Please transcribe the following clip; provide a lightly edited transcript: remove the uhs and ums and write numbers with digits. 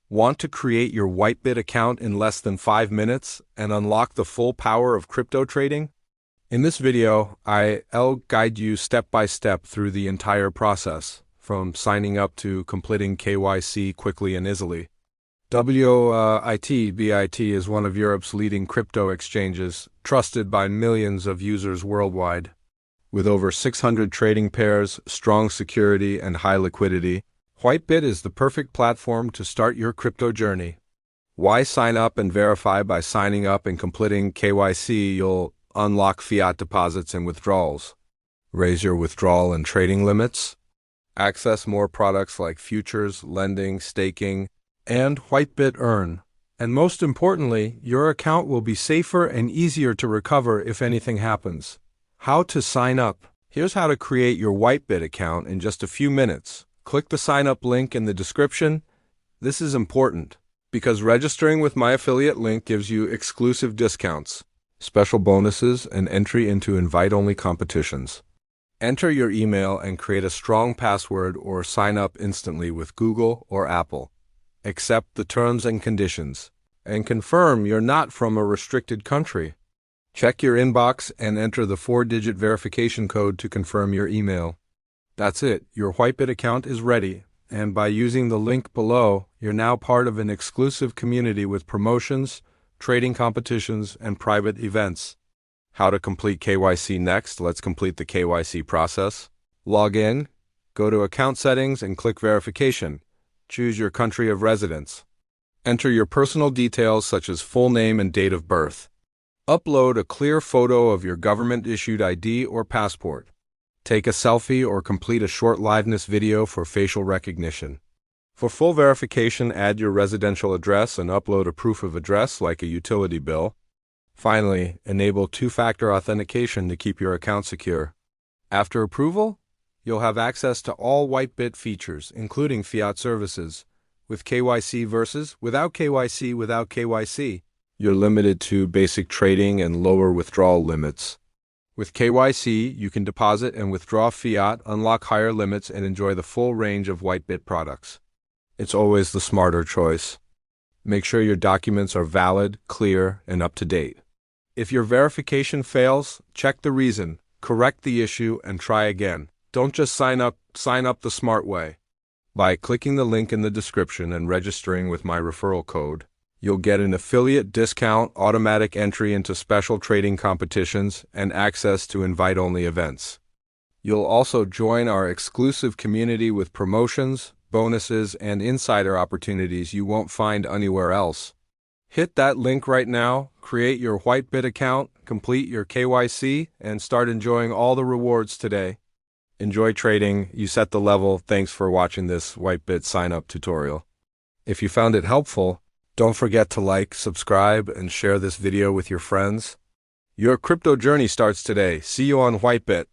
Want to create your WhiteBIT account in less than 5 minutes and unlock the full power of crypto trading? In this video, I'll guide you step by step through the entire process, from signing up to completing KYC quickly and easily. WhiteBIT is one of Europe's leading crypto exchanges, trusted by millions of users worldwide. With over 600 trading pairs, strong security, and high liquidity, WhiteBIT is the perfect platform to start your crypto journey. Why sign up and verify? By signing up and completing KYC, you'll unlock fiat deposits and withdrawals, raise your withdrawal and trading limits, access more products like futures, lending, staking, and WhiteBIT Earn. And most importantly, your account will be safer and easier to recover if anything happens. How to sign up? Here's how to create your WhiteBIT account in just a few minutes. Click the sign up link in the description. This is important because registering with my affiliate link gives you exclusive discounts, special bonuses, and entry into invite-only competitions. Enter your email and create a strong password or sign up instantly with Google or Apple. Accept the terms and conditions and confirm you're not from a restricted country. Check your inbox and enter the 4-digit verification code to confirm your email. That's it, your WhiteBIT account is ready, and by using the link below, you're now part of an exclusive community with promotions, trading competitions, and private events. How to complete KYC next? Let's complete the KYC process. Log in, go to Account Settings and click Verification. Choose your country of residence. Enter your personal details such as full name and date of birth. Upload a clear photo of your government-issued ID or passport. Take a selfie or complete a short liveness video for facial recognition. For full verification, add your residential address and upload a proof of address like a utility bill. Finally, enable two-factor authentication to keep your account secure. After approval, you'll have access to all WhiteBIT features, including fiat services, with KYC versus without KYC. You're limited to basic trading and lower withdrawal limits. With KYC, you can deposit and withdraw fiat, unlock higher limits, and enjoy the full range of WhiteBIT products. It's always the smarter choice. Make sure your documents are valid, clear, and up to date. If your verification fails, check the reason, correct the issue, and try again. Don't just sign up the smart way. By clicking the link in the description and registering with my referral code, you'll get an affiliate discount, automatic entry into special trading competitions, and access to invite-only events. You'll also join our exclusive community with promotions, bonuses, and insider opportunities you won't find anywhere else. Hit that link right now, create your WhiteBIT account, complete your KYC, and start enjoying all the rewards today. Enjoy trading. You set the level. Thanks for watching this WhiteBIT sign up tutorial. If you found it helpful, don't forget to like, subscribe, and share this video with your friends. Your crypto journey starts today. See you on WhiteBIT.